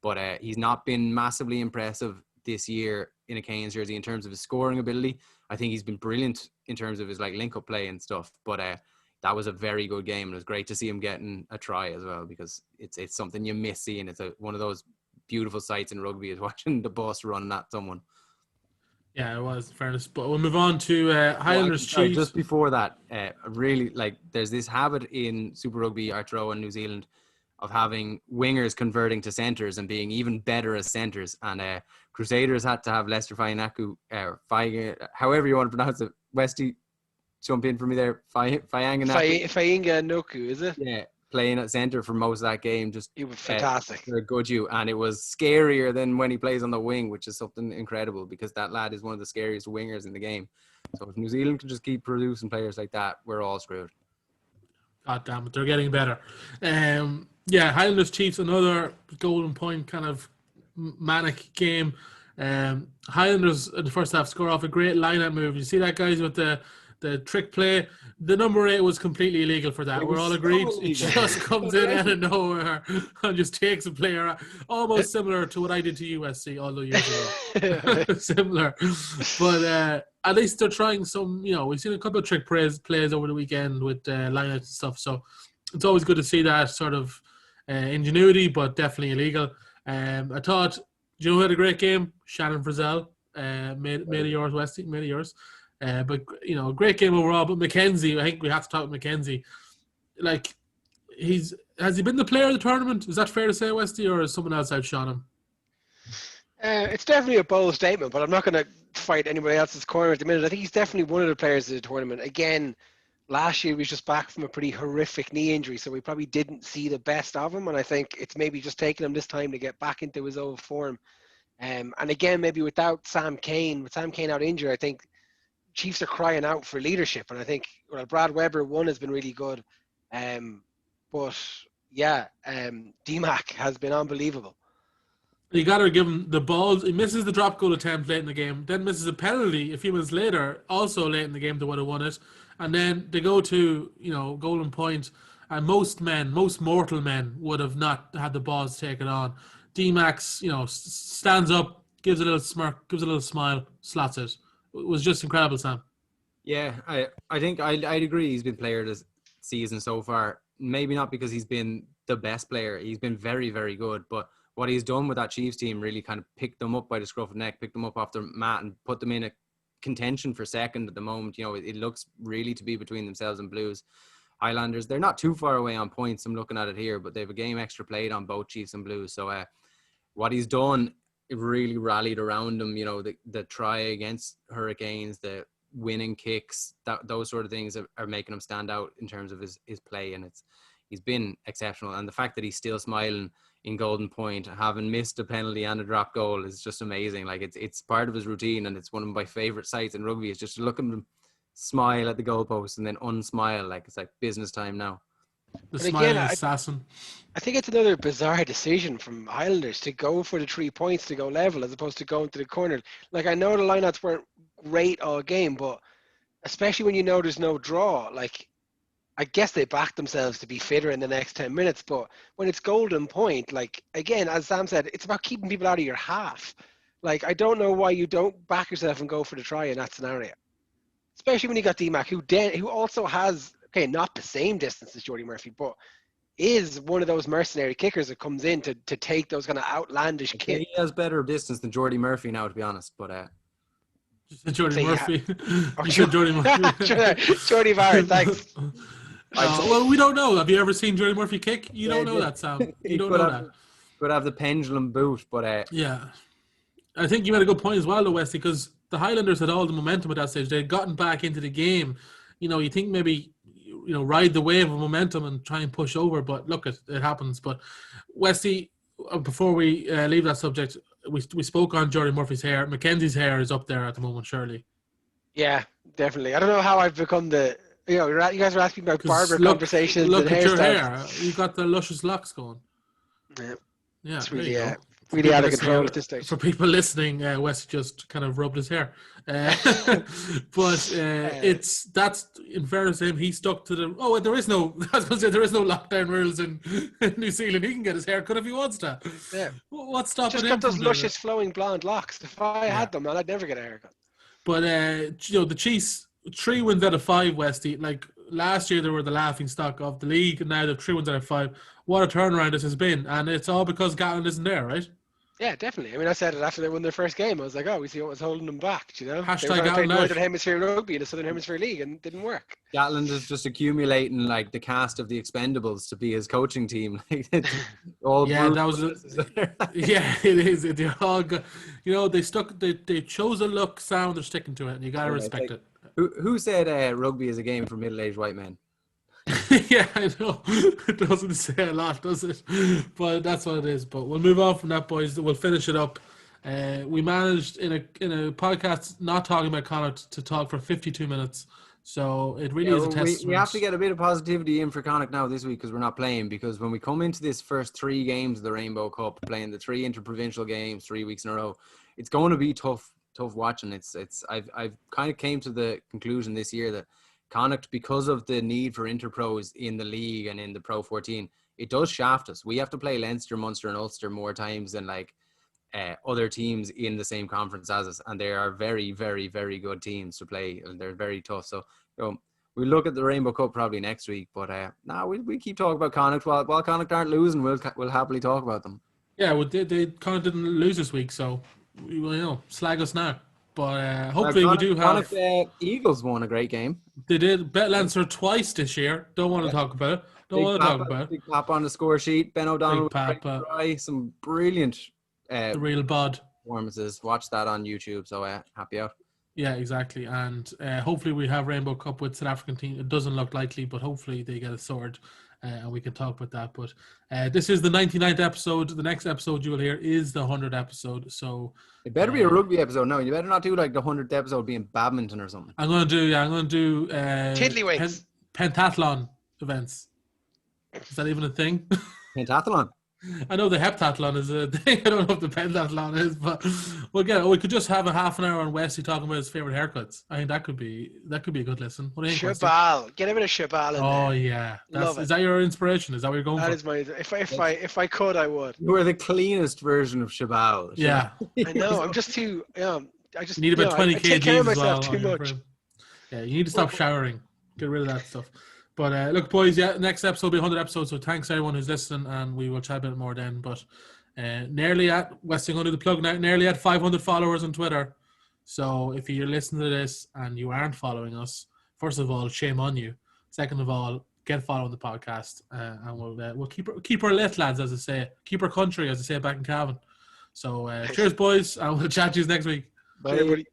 But he's not been massively impressive this year in a Canes jersey in terms of his scoring ability. I think he's been brilliant in terms of his like link-up play and stuff. But that was a very good game. And it was great to see him getting a try as well, because it's something you miss seeing. It's one of those beautiful sights in rugby is watching the bus running at someone. Yeah, it was, in fairness. But we'll move on to Highlanders Chiefs. Just before that, really, like, there's this habit in Super Rugby, Aotearoa and New Zealand of having wingers converting to centres and being even better as centres. And Crusaders had to have Lester Fainganaku, however you want to pronounce it. Westy, jump in for me there. Fainganaku, is it? Yeah, playing at centre for most of that game. He was fantastic. For a good you. And it was scarier than when he plays on the wing, which is something incredible because that lad is one of the scariest wingers in the game. So if New Zealand can just keep producing players like that, we're all screwed. God damn it, they're getting better. Highlanders Chiefs, another golden point kind of manic game. Highlanders in the first half score off a great line-out move. You see that, guys, with the trick play? The number 8 was completely illegal for that. We're all agreed. It just comes in out of nowhere and just takes a player out. Almost similar to what I did to USC all those years ago. Similar. But at least they're trying some, we've seen a couple of trick plays over the weekend with lineouts and stuff. So it's always good to see that sort of ingenuity, but definitely illegal. I thought, do you know who had a great game? Shannon Frizzell. Made of yours, Westy. Made of yours. But, great game overall. But Mackenzie, I think we have to talk about Mackenzie. Like, has he been the player of the tournament? Is that fair to say, Westy, or has someone else outshone him? It's definitely a bold statement, but I'm not going to fight anybody else's corner at the minute. I think he's definitely one of the players of the tournament. Again, last year he was just back from a pretty horrific knee injury, so we probably didn't see the best of him, and I think it's maybe just taking him this time to get back into his old form. And again, maybe without Sam Cane out injured, I think Chiefs are crying out for leadership, and I think Brad Weber has been really good, but D-Mac has been unbelievable. You got to give him the balls. He misses the drop goal attempt late in the game, then misses a penalty a few minutes later, also late in the game, to would have won it, and then they go to golden point, and most mortal men would have not had the balls taken on. D-Max, stands up, gives a little smirk, gives a little smile, slots it. It was just incredible, Sam. Yeah, I think I'd agree. He's been player this season so far. Maybe not because he's been the best player. He's been very, very good. But what he's done with that Chiefs team really kind of picked them up by the scruff of the neck, picked them up off the mat and put them in a contention for second at the moment. It looks really to be between themselves and Blues. Highlanders, they're not too far away on points. I'm looking at it here, but they have a game extra played on both Chiefs and Blues. So what he's done, it really rallied around him. The try against Hurricanes, the winning kicks, those sort of things are making him stand out in terms of his play, and he's been exceptional. And the fact that he's still smiling in Golden Point, having missed a penalty and a drop goal, is just amazing. Like it's part of his routine, and it's one of my favorite sights in rugby. Is just to look at him smile at the goalpost and then unsmile, like it's like business time now. The smiling assassin. I think it's another bizarre decision from Highlanders to go for the 3 points to go level as opposed to going to the corner. Like, I know the lineouts weren't great all game, but especially when there's no draw, like, I guess they backed themselves to be fitter in the next 10 minutes. But when it's Golden Point, like, again, as Sam said, it's about keeping people out of your half. Like, I don't know why you don't back yourself and go for the try in that scenario. Especially when you got D-Mac, who also has, okay, not the same distance as Jordy Murphy, but is one of those mercenary kickers that comes in to take those kind of outlandish kicks. He has better distance than Jordy Murphy now, to be honest. But Jordy Murphy. Jordy Murphy. Jordy Barrett, thanks. Well, we don't know. Have you ever seen Jordy Murphy kick? You don't know that, Sam. You don't know that. Could have the pendulum boot, but yeah. I think you made a good point as well, though, Wesley, because the Highlanders had all the momentum at that stage. They had gotten back into the game. You think maybe ride the wave of momentum and try and push over, but look, it happens. But Wesley, before we leave that subject, we spoke on Jordy Murphy's hair. Mackenzie's hair is up there at the moment, surely. Yeah, definitely. I don't know how I've become the. You guys are asking about barber conversations. Look and at your hairstyles. hair. You've got the luscious locks going. Yeah, it's really really out of control at this stage. For people listening, Wes just kind of rubbed his hair. But that's in fairness to him, he stuck to the. Oh, there is no. I was going to say there is no lockdown rules in New Zealand. He can get his hair cut if he wants to. Yeah. What's stopping him? Just got those luscious flowing blonde locks. If I had them, man, I'd never get a haircut. But the Chiefs 3 wins out of 5, Westy. Like last year, they were the laughing stock of the league, and now they've 3 wins out of 5. What a turnaround this has been, and it's all because Gatland isn't there, right? Yeah, definitely. I mean, I said it after they won their first game. I was like, we see what was holding them back, Hashtag they were trying to play Gatland Northern Hemisphere Rugby in the Southern Hemisphere League, and it didn't work. Gatland is just accumulating like the cast of the Expendables to be his coaching team. All that was yeah, it is. They all got, they chose a look, sound, they're sticking to it, and you got to respect it. Who said rugby is a game for middle-aged white men? Yeah, I know. It doesn't say a lot, does it? But that's what it is. But we'll move on from that, boys. We'll finish it up. We managed in a podcast not talking about Connacht to talk for 52 minutes. So it really is a testament. We have to get a bit of positivity in for Connacht now this week because we're not playing. Because when we come into this first 3 games of the Rainbow Cup, playing the 3 interprovincial games 3 weeks in a row, it's going to be tough watching. I've kind of came to the conclusion this year that Connacht, because of the need for interpros in the league and in the Pro 14, it does shaft us. We have to play Leinster, Munster and Ulster more times than other teams in the same conference as us. And they are very, very, very good teams to play. And they're very tough. So we'll look at the Rainbow Cup probably next week. But we keep talking about Connacht. While Connacht aren't losing, we'll happily talk about them. Yeah, well, they Connacht didn't lose this week. So, slag us now. But hopefully we do have... Eagles won a great game. They did. Bet Leinster twice this year. Don't want to talk about it. Big pop on the score sheet. Ben O'Donnell some brilliant the real bod performances. Watch that on YouTube. So happy out. Yeah, exactly. And hopefully we have Rainbow Cup with South African team. It doesn't look likely, but hopefully they get a sword. And we can talk about that. But this is the 99th episode. The next episode you will hear is the 100th episode. So it better be a rugby episode. No, you better not do like the 100th episode being badminton or something. I'm going to do Tiddlywinks. pentathlon events. Is that even a thing? Pentathlon. I know the heptathlon is a thing. I don't know if the pentathlon is, but we could just have a half an hour on Wesley talking about his favorite haircuts. I think that could be a good listen. What do you think, Wesley? Shabal. Get a bit of Shabal in Oh there. yeah, Love it. Is that your inspiration? Is that what you're going That for? is my. If I could, I would. You were the cleanest version of Shabal. Yeah. I know. I'm just too. I just You need about 20 I take care kgs of as well. myself too much. Yeah, you need to stop showering. Get rid of that stuff. But look, boys, next episode will be 100 episodes, so thanks everyone who's listening, and we will chat a bit more then. But nearly at, Westing going to do the plug now, nearly at 500 followers on Twitter. So if you're listening to this and you aren't following us, first of all, shame on you. Second of all, get following the podcast, and we'll keep our lit, lads, as I say. Keep our country, as I say back in Cavan. So cheers, boys, and we'll chat to you next week. Bye, everybody.